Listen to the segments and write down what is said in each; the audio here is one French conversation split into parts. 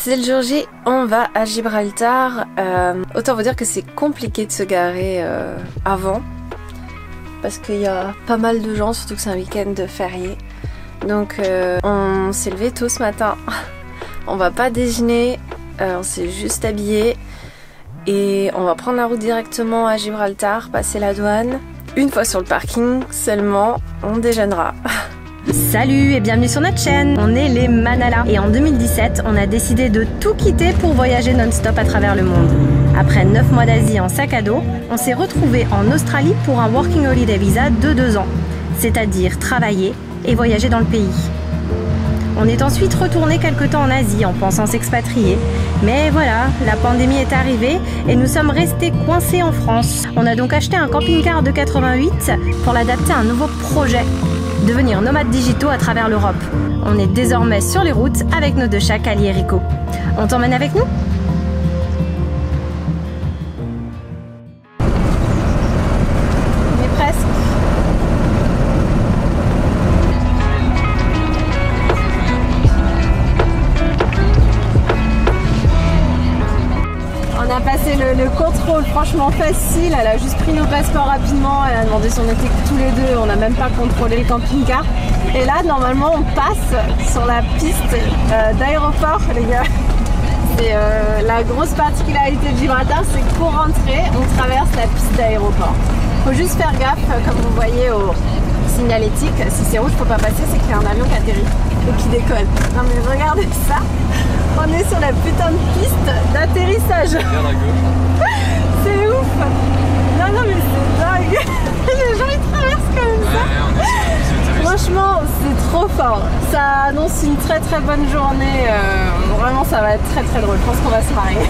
C'est le jour J, on va à Gibraltar. Autant vous dire que c'est compliqué de se garer avant. Parce qu'il y a pas mal de gens, surtout que c'est un week-end férié. Donc on s'est levé tôt ce matin. On va pas déjeuner, on s'est juste habillé. Et on va prendre la route directement à Gibraltar, passer la douane. Une fois sur le parking seulement, on déjeunera. Salut et bienvenue sur notre chaîne, on est les Manala et en 2017 on a décidé de tout quitter pour voyager non-stop à travers le monde. Après 9 mois d'Asie en sac à dos, on s'est retrouvé en Australie pour un Working Holiday Visa de 2 ans, c'est-à-dire travailler et voyager dans le pays. On est ensuite retourné quelque temps en Asie en pensant s'expatrier, mais voilà, la pandémie est arrivée et nous sommes restés coincés en France. On a donc acheté un camping-car de 88 pour l'adapter à un nouveau projet. Devenir nomades digitaux à travers l'Europe. On est désormais sur les routes avec nos deux chats Kali et Rico. On t'emmène avec nous? On est presque. On a passé le contrôle, franchement facile. Elle a juste pris nos passeports rapidement. Elle a demandé si on était tous les deux. On n'a même pas contrôlé le camping-car. Et là, normalement, on passe sur la piste d'aéroport, les gars. C'est la grosse particularité de Gibraltar, c'est que pour rentrer, on traverse la piste d'aéroport. Faut juste faire gaffe, comme vous voyez au signalétique. Si c'est rouge, faut pas passer, c'est qu'il y a un avion qui atterrit ou qui décolle. Non mais regardez ça. On est sur la putain de piste d'atterrissage. C'est ouf. Non mais c'est dingue. Les gens ils traversent comme ça. Franchement c'est trop fort. Ça annonce une très bonne journée. Vraiment ça va être très drôle. Je pense qu'on va se marrer.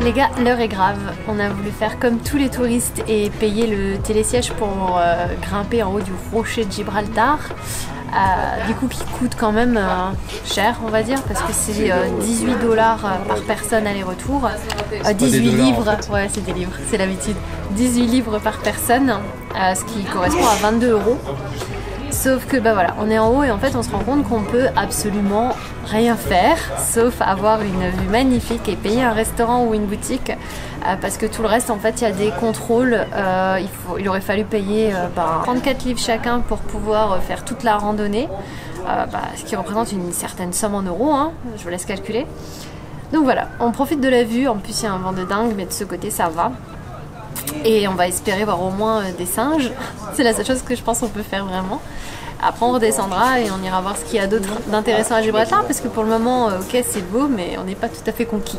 Les gars, l'heure est grave. On a voulu faire comme tous les touristes et payer le télésiège pour grimper en haut du rocher de Gibraltar. Du coup, qui coûte quand même cher, on va dire, parce que c'est 18 $ par personne aller-retour. 18 livres, en fait. Ouais, c'est des livres, c'est l'habitude. 18 livres par personne, ce qui correspond à 22 €. Sauf que bah voilà, on est en haut et en fait on se rend compte qu'on peut absolument rien faire sauf avoir une vue magnifique et payer un restaurant ou une boutique parce que tout le reste en fait il y a des contrôles, il aurait fallu payer 34 livres chacun pour pouvoir faire toute la randonnée, ce qui représente une certaine somme en euros, hein, je vous laisse calculer. Donc voilà, on profite de la vue, en plus il y a un vent de dingue mais de ce côté ça va. Et on va espérer voir au moins des singes. C'est la seule chose que je pense qu'on peut faire vraiment. Après on redescendra et on ira voir ce qu'il y a d'autre d'intéressant à Gibraltar parce que pour le moment, ok c'est beau mais on n'est pas tout à fait conquis.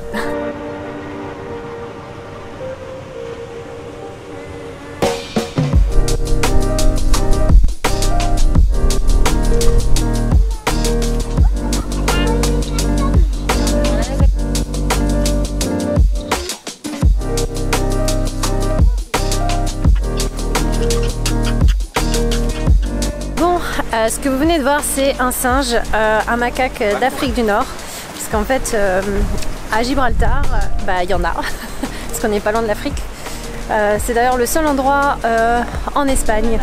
Ce que vous venez de voir, c'est un singe, un macaque d'Afrique du Nord. Parce qu'en fait, à Gibraltar, il y en a. Parce qu'on n'est pas loin de l'Afrique. C'est d'ailleurs le seul endroit en Espagne.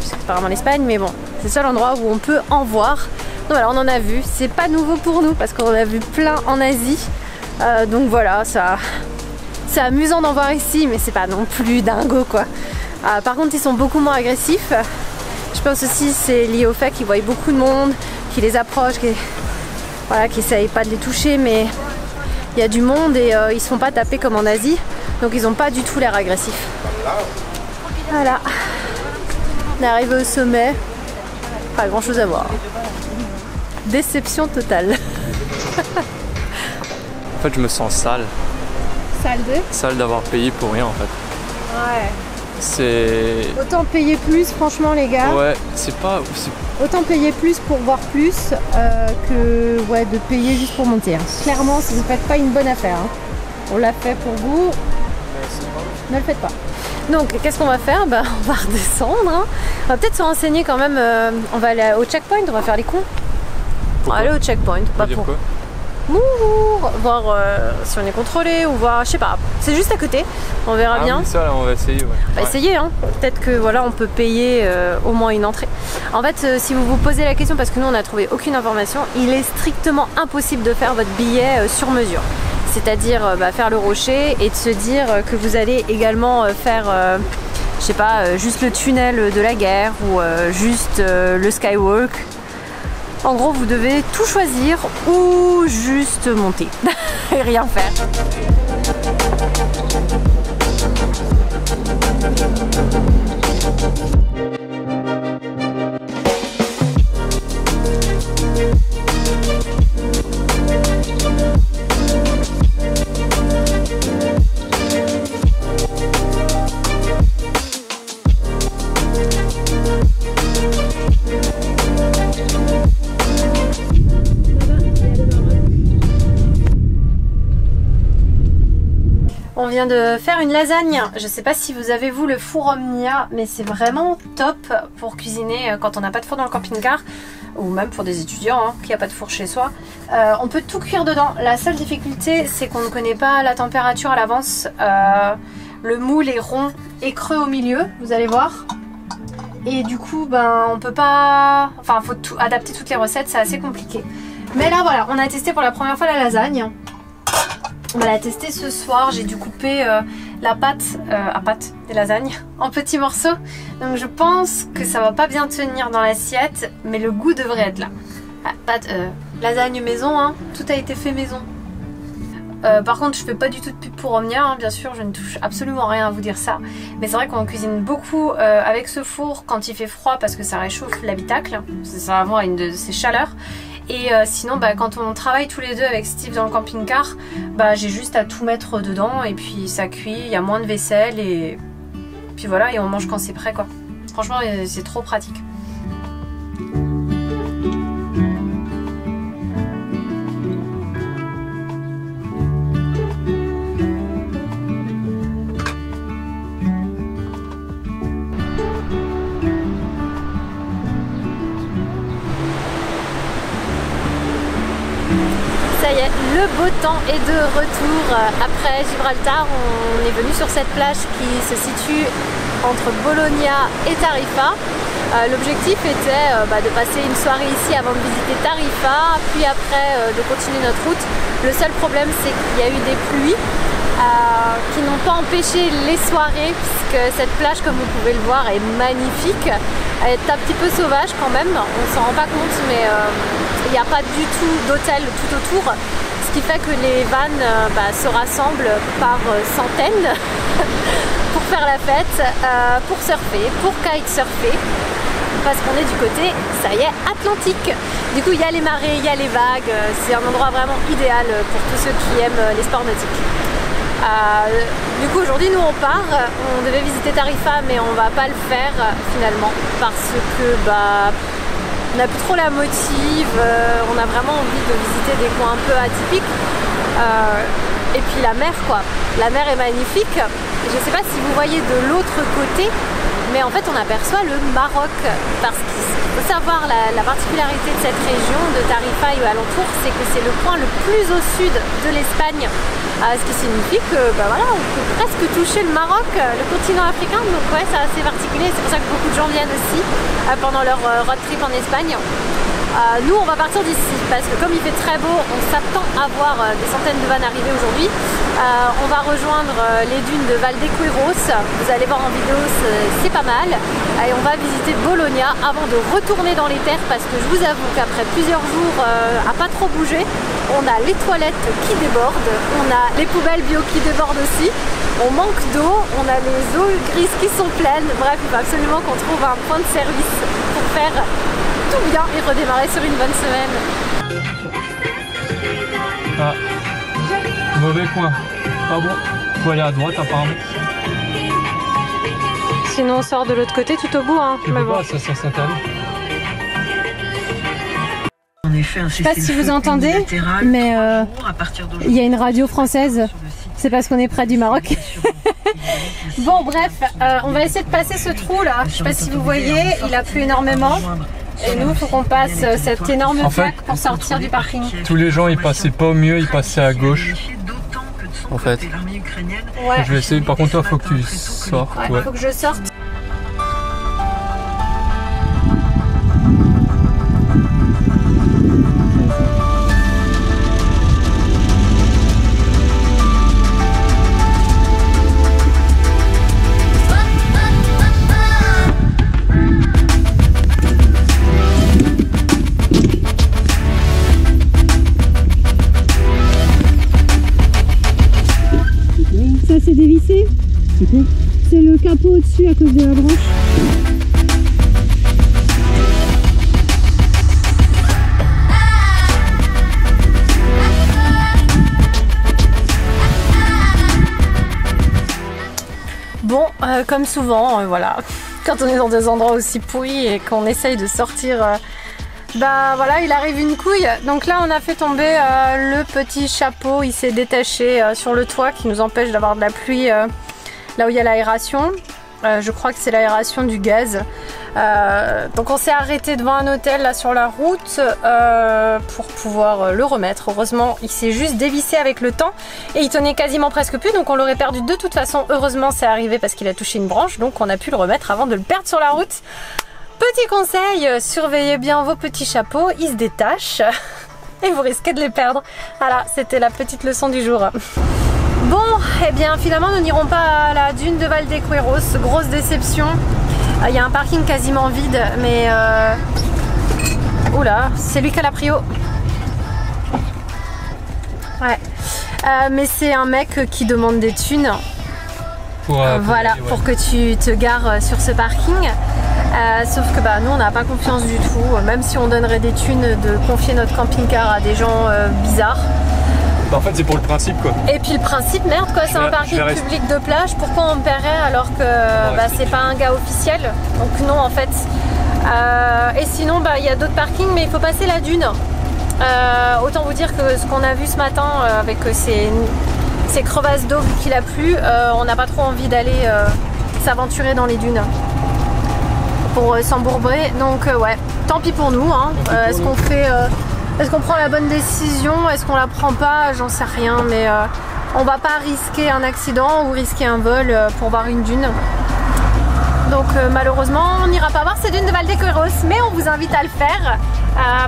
C'est pas vraiment l'Espagne, mais bon, c'est le seul endroit où on peut en voir. Donc voilà, on en a vu. C'est pas nouveau pour nous parce qu'on en a vu plein en Asie. Donc voilà, c'est amusant d'en voir ici, mais c'est pas non plus dingo quoi. Par contre, ils sont beaucoup moins agressifs. Je pense aussi c'est lié au fait qu'ils voient beaucoup de monde, qui les approche, qui essayent pas de les toucher, mais il y a du monde et ils se font pas taper comme en Asie, donc ils ont pas du tout l'air agressifs. Voilà, on est arrivé au sommet, pas grand chose à voir. Déception totale. En fait je me sens sale. Sale de? Sale d'avoir payé pour rien en fait. Ouais. C'est... Autant payer plus franchement les gars. Ouais, c'est pas... Autant payer plus pour voir plus que de payer juste pour monter. Hein. Clairement, vous ne faites pas une bonne affaire. Hein. On l'a fait pour vous. Ne le faites pas. Donc, qu'est-ce qu'on va faire? On va redescendre. Hein. va peut-être se renseigner quand même. On va aller au checkpoint, on va faire les cons. On va aller au checkpoint. Pas pour quoi? Voir si on est contrôlé ou voir, je sais pas. C'est juste à côté. On verra bien. Oui, ça, là, on va essayer. Ouais. On va essayer, hein. Peut-être que voilà, on peut payer au moins une entrée. En fait, si vous vous posez la question, parce que nous on n'a trouvé aucune information, il est strictement impossible de faire votre billet sur mesure. C'est-à-dire faire le rocher et de se dire que vous allez également faire, je sais pas, juste le tunnel de la guerre ou juste le skywalk. En gros, vous devez tout choisir ou juste monter et rien faire. On vient de faire une lasagne. Je sais pas si vous avez vous le four Omnia, mais c'est vraiment top pour cuisiner quand on n'a pas de four dans le camping-car, ou même pour des étudiants hein, qui n'ont pas de four chez soi. On peut tout cuire dedans. La seule difficulté, c'est qu'on ne connaît pas la température à l'avance. Le moule est rond et creux au milieu, vous allez voir. Et du coup, on peut pas... Enfin, faut adapter toutes les recettes, c'est assez compliqué. Mais là, voilà, on a testé pour la première fois la lasagne. On va la tester ce soir. J'ai dû couper la pâte à pâte des lasagnes en petits morceaux. Donc je pense que ça va pas bien tenir dans l'assiette, mais le goût devrait être là. Lasagne maison, hein, tout a été fait maison. Par contre, je fais pas du tout de pub pour Omnia, hein, bien sûr, je ne touche absolument rien à vous dire ça. Mais c'est vrai qu'on cuisine beaucoup avec ce four quand il fait froid parce que ça réchauffe l'habitacle. Ça va avoir une de ces chaleurs. Et sinon, quand on travaille tous les deux avec Steve dans le camping-car, j'ai juste à tout mettre dedans et puis ça cuit, il y a moins de vaisselle et puis voilà, et on mange quand c'est prêt quoi. Franchement, c'est trop pratique. Ça y est, le beau temps est de retour après Gibraltar. On est venu sur cette plage qui se situe entre Bologna et Tarifa. L'objectif était de passer une soirée ici avant de visiter Tarifa, puis après de continuer notre route. Le seul problème, c'est qu'il y a eu des pluies qui n'ont pas empêché les soirées, puisque cette plage, comme vous pouvez le voir, est magnifique. Elle est un petit peu sauvage quand même, on s'en rend pas compte, mais il n'y a pas du tout d'hôtel tout autour, ce qui fait que les vannes se rassemblent par centaines pour faire la fête, pour surfer, pour kitesurfer, parce qu'on est du côté, ça y est, Atlantique. Du coup, il y a les marées, il y a les vagues, c'est un endroit vraiment idéal pour tous ceux qui aiment les sports nautiques. Du coup aujourd'hui nous on part, on devait visiter Tarifa mais on va pas le faire finalement parce que on n'a plus trop la motive, on a vraiment envie de visiter des coins un peu atypiques et puis la mer quoi, la mer est magnifique. Je sais pas si vous voyez de l'autre côté, mais en fait on aperçoit le Maroc parce qu'il faut savoir la particularité de cette région de Tarifa et alentour, c'est que c'est le point le plus au sud de l'Espagne. Ce qui signifie que voilà, on peut presque toucher le Maroc, le continent africain, donc ouais, c'est assez particulier, c'est pour ça que beaucoup de gens viennent aussi pendant leur road trip en Espagne. Nous on va partir d'ici parce que comme il fait très beau, on s'attend à voir des centaines de vannes arriver aujourd'hui. On va rejoindre les dunes de Valdecueros, vous allez voir en vidéo, c'est pas mal. Et on va visiter Bologna avant de retourner dans les terres parce que je vous avoue qu'après plusieurs jours à pas trop bouger, on a les toilettes qui débordent, on a les poubelles bio qui débordent aussi, on manque d'eau, on a les eaux grises qui sont pleines. Bref, il faut absolument qu'on trouve un point de service pour faire tout bien et redémarrer sur une bonne semaine. Ah, mauvais coin. Ah bon, faut aller à droite apparemment. Sinon on sort de l'autre côté tout au bout hein. Tu peux pas, ça s'interdit. Je sais pas si vous entendez, mais il y a une radio française. C'est parce qu'on est près du Maroc. Bon bref, on va essayer de passer ce trou là. Je sais pas si vous voyez, il a plu énormément. Et nous, il faut qu'on passe cette énorme flaque pour sortir du parking. Tous les gens, ils passaient pas au mieux, ils passaient à gauche. En fait. Ouais. Je vais essayer. Par contre, toi, faut que tu sortes. Ouais, faut que je sorte. Ça c'est dévissé. C'est quoi? C'est le capot au-dessus à cause de la branche. Bon, comme souvent, voilà, quand on est dans des endroits aussi pourris et qu'on essaye de sortir, bah voilà, il arrive une couille. Donc là, on a fait tomber le petit chapeau, il s'est détaché sur le toit qui nous empêche d'avoir de la pluie là où il y a l'aération. Je crois que c'est l'aération du gaz. Donc on s'est arrêté devant un hôtel là sur la route pour pouvoir le remettre. Heureusement, il s'est juste dévissé avec le temps et il tenait quasiment presque plus, donc on l'aurait perdu de toute façon. Heureusement, c'est arrivé parce qu'il a touché une branche, donc on a pu le remettre avant de le perdre sur la route. Petit conseil, surveillez bien vos petits chapeaux, ils se détachent et vous risquez de les perdre. Voilà, c'était la petite leçon du jour. Bon, et bien finalement nous n'irons pas à la dune de Valdecueros, grosse déception. Il y a un parking quasiment vide, mais oula, c'est lui qui a la prio. Ouais, mais c'est un mec qui demande des thunes. Voilà, pour que tu te gares sur ce parking. Sauf que bah, nous on n'a pas confiance du tout, même si on donnerait des thunes, de confier notre camping-car à des gens bizarres. Bah en fait c'est pour le principe quoi. Et puis le principe, merde quoi, c'est un parking public de plage, pourquoi on paierait alors que bah, c'est pas un gars officiel. Donc non en fait. Et sinon bah, il y a d'autres parkings mais il faut passer la dune. Autant vous dire que ce qu'on a vu ce matin avec ces crevasses d'eau vu qu'il a plu, on n'a pas trop envie d'aller s'aventurer dans les dunes pour s'embourber. Donc ouais, tant pis pour nous hein. Est-ce qu'on fait est-ce qu'on prend la bonne décision? Est-ce qu'on la prend pas? J'en sais rien, mais on va pas risquer un accident ou risquer un vol pour voir une dune. Donc malheureusement, on n'ira pas voir ces dunes de Valdecueros, mais on vous invite à le faire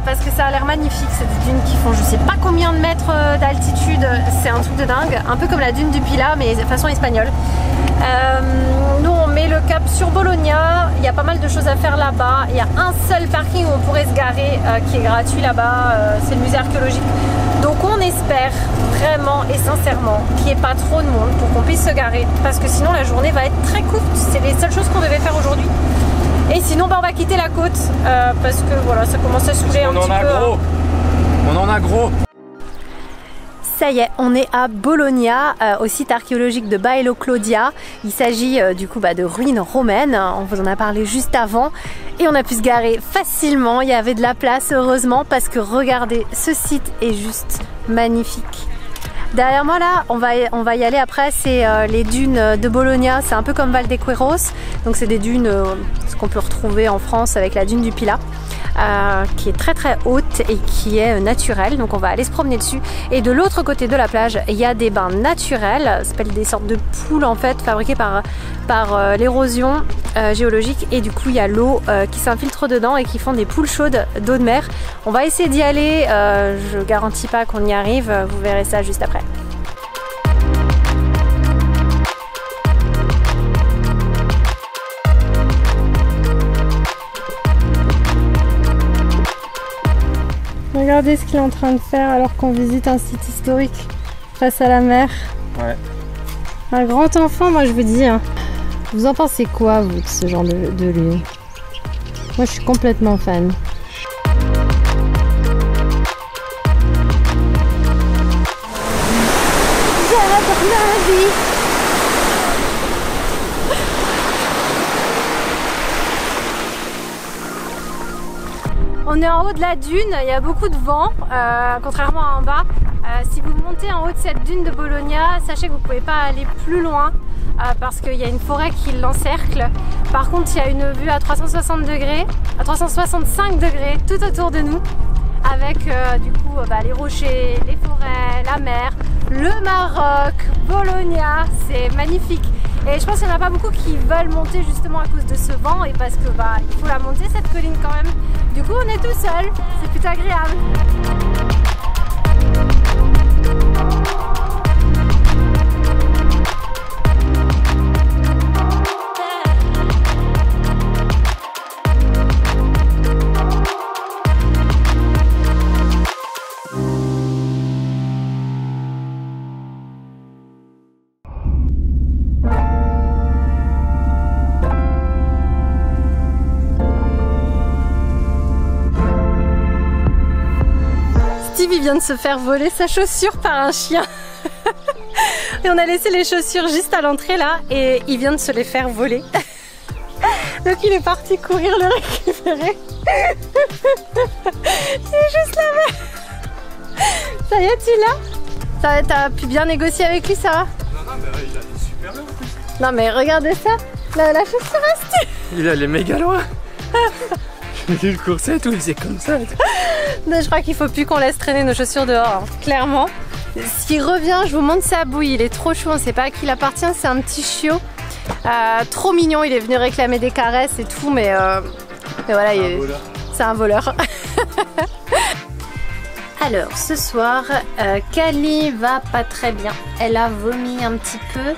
parce que ça a l'air magnifique. C'est des dunes qui font je sais pas combien de mètres d'altitude, c'est un truc de dingue, un peu comme la dune du Pilat, mais de façon espagnole. Nous on met le cap sur Bologna, il y a pas mal de choses à faire là-bas, il y a un seul parking où on pourrait se garer qui est gratuit là-bas, c'est le musée archéologique. Donc on espère vraiment et sincèrement qu'il n'y ait pas trop de monde pour qu'on puisse se garer, parce que sinon la journée va être très courte, c'est les seules choses qu'on devait faire aujourd'hui. Et sinon bah, on va quitter la côte parce que voilà, ça commence à saouler un petit peu. On en a gros. Ça y est, on est à Bologna, au site archéologique de Baello Claudia. Il s'agit du coup de ruines romaines, on vous en a parlé juste avant. Et on a pu se garer facilement, il y avait de la place heureusement parce que regardez, ce site est juste magnifique. Derrière moi là, on va y aller après, c'est les dunes de Bologna, c'est un peu comme Valdecueros. Donc c'est des dunes, ce qu'on peut retrouver en France avec la dune du Pilat. Qui est très très haute et qui est naturelle, donc on va aller se promener dessus. Et de l'autre côté de la plage il y a des bains naturels, ça s'appelle des sortes de poules en fait, fabriquées par l'érosion géologique, et du coup il y a l'eau qui s'infiltre dedans et qui font des poules chaudes d'eau de mer. On va essayer d'y aller, je garantis pas qu'on y arrive, vous verrez ça juste après. Regardez ce qu'il est en train de faire alors qu'on visite un site historique face à la mer. Ouais. Un grand enfant, moi je vous dis. Hein. Vous en pensez quoi vous de ce genre de lieu? Moi je suis complètement fan. J'adore la vie. On est en haut de la dune, il y a beaucoup de vent, contrairement à en bas. Si vous montez en haut de cette dune de Bologna, sachez que vous ne pouvez pas aller plus loin parce qu'il y a une forêt qui l'encercle. Par contre, il y a une vue à 360 degrés, à 365 degrés tout autour de nous, avec du coup les rochers, les forêts, la mer, le Maroc, Bologna, c'est magnifique. Et je pense qu'il n'y en a pas beaucoup qui veulent monter justement à cause de ce vent et parce que il faut la monter cette colline quand même. Du coup on est tout seul, c'est plutôt agréable. Steve vient de se faire voler sa chaussure par un chien. Et on a laissé les chaussures juste à l'entrée là et il vient de se les faire voler. Donc il est parti courir le récupérer. Il est juste là-bas. Ça y est, tu l'as? T'as pu bien négocier avec lui, ça va? Non, mais il a des super loin en plus. Non mais regardez ça, la chaussure reste. Il allait méga loin. Il coursait et tout, c'est comme ça. Je crois qu'il faut plus qu'on laisse traîner nos chaussures dehors, hein. Clairement. S'il revient, je vous montre sa bouille, il est trop chou, on ne sait pas à qui il appartient, c'est un petit chiot. Trop mignon, il est venu réclamer des caresses et tout, mais voilà, c'est un voleur. Alors, ce soir, Kali va pas très bien. Elle a vomi un petit peu.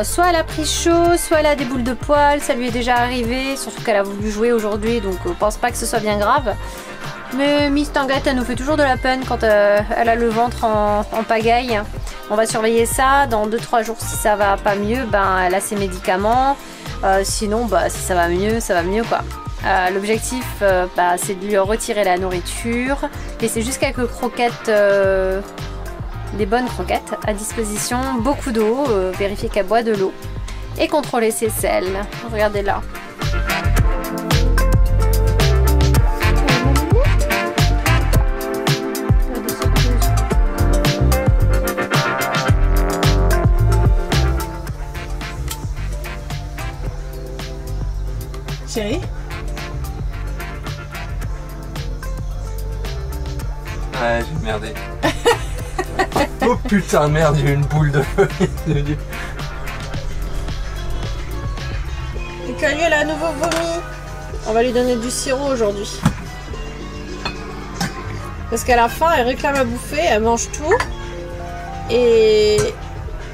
Soit elle a pris chaud, soit elle a des boules de poils, ça lui est déjà arrivé, surtout qu'elle a voulu jouer aujourd'hui, donc je pense pas que ce soit bien grave. Mais Miss Tanguette, elle nous fait toujours de la peine quand elle a le ventre en pagaille. On va surveiller ça, dans 2-3 jours si ça va pas mieux, elle a ses médicaments. Sinon, si ça va mieux quoi. L'objectif, c'est de lui retirer la nourriture, laisser juste quelques croquettes, des bonnes croquettes à disposition, beaucoup d'eau, vérifier qu'elle boit de l'eau et contrôler ses selles. Regardez là. Chérie? Ouais, j'ai merdé. Oh putain de merde, j'ai eu une boule de feu. Et Kali, elle a à nouveau vomi. On va lui donner du sirop aujourd'hui. Parce qu'à la fin, elle réclame à bouffer, elle mange tout. Mais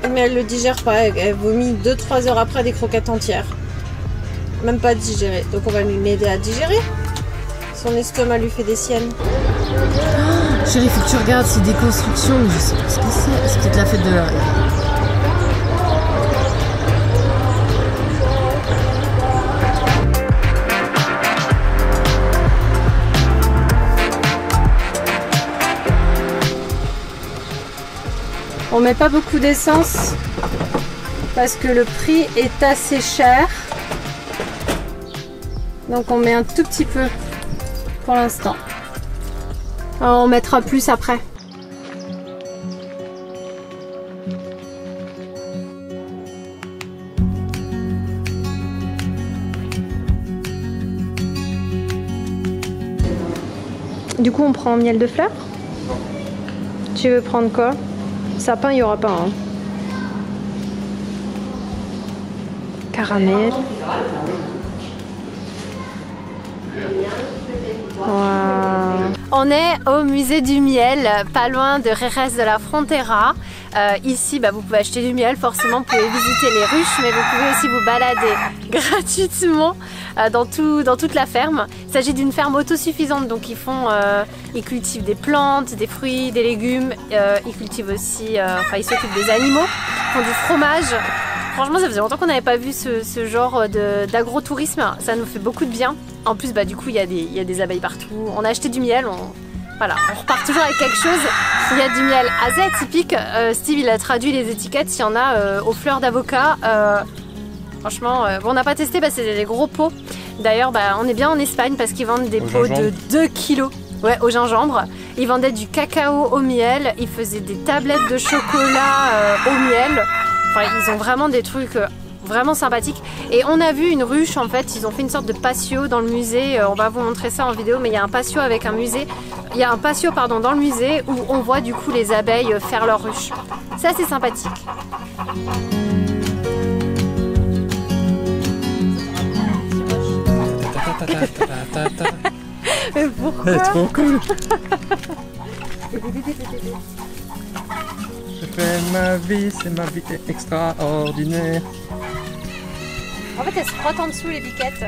elle le digère pas, elle vomit 2-3 heures après des croquettes entières. Même pas digérées. Donc on va lui l'aider à digérer. Son estomac lui fait des siennes. Oh, chérie, faut que tu regardes, c'est des constructions, mais je sais pas ce que c'est. C'est peut-être la fête de la... On met pas beaucoup d'essence parce que le prix est assez cher. Donc on met un tout petit peu pour l'instant. On mettra plus après. Du coup on prend miel de fleurs. Tu veux prendre quoi? Sapin il n'y aura pas. Hein. Caramel. Wow. On est au musée du miel, pas loin de Jerez de la Frontera. Ici, vous pouvez acheter du miel, forcément, vous pouvez visiter les ruches, mais vous pouvez aussi vous balader gratuitement dans toute la ferme. Il s'agit d'une ferme autosuffisante, donc ils cultivent des plantes, des fruits, des légumes. Ils cultivent aussi, ils s'occupent des animaux, ils font du fromage. Franchement, ça faisait longtemps qu'on n'avait pas vu ce genre d'agro-tourisme. Ça nous fait beaucoup de bien. En plus, du coup, il y a des abeilles partout. On a acheté du miel. On repart toujours avec quelque chose. Il y a du miel AZ typique. Steve, il a traduit les étiquettes. Il y en a aux fleurs d'avocat. Franchement, on n'a pas testé parce que c'est des gros pots. D'ailleurs, on est bien en Espagne parce qu'ils vendent des pots de 2 kilos. Ouais, au gingembre. Ils vendaient du cacao au miel. Ils faisaient des tablettes de chocolat au miel. Enfin, ils ont vraiment des trucs vraiment sympathiques. Et on a vu une ruche, en fait, ils ont fait une sorte de patio dans le musée. On va vous montrer ça en vidéo, mais il y a un patio avec un musée. Il y a un patio, pardon, dans le musée où on voit du coup les abeilles faire leur ruche. C'est assez sympathique. Mais pourquoi? C'est trop cool. Je fais ma vie, c'est ma vie extraordinaire. En fait, elles se frottent en dessous les biquettes.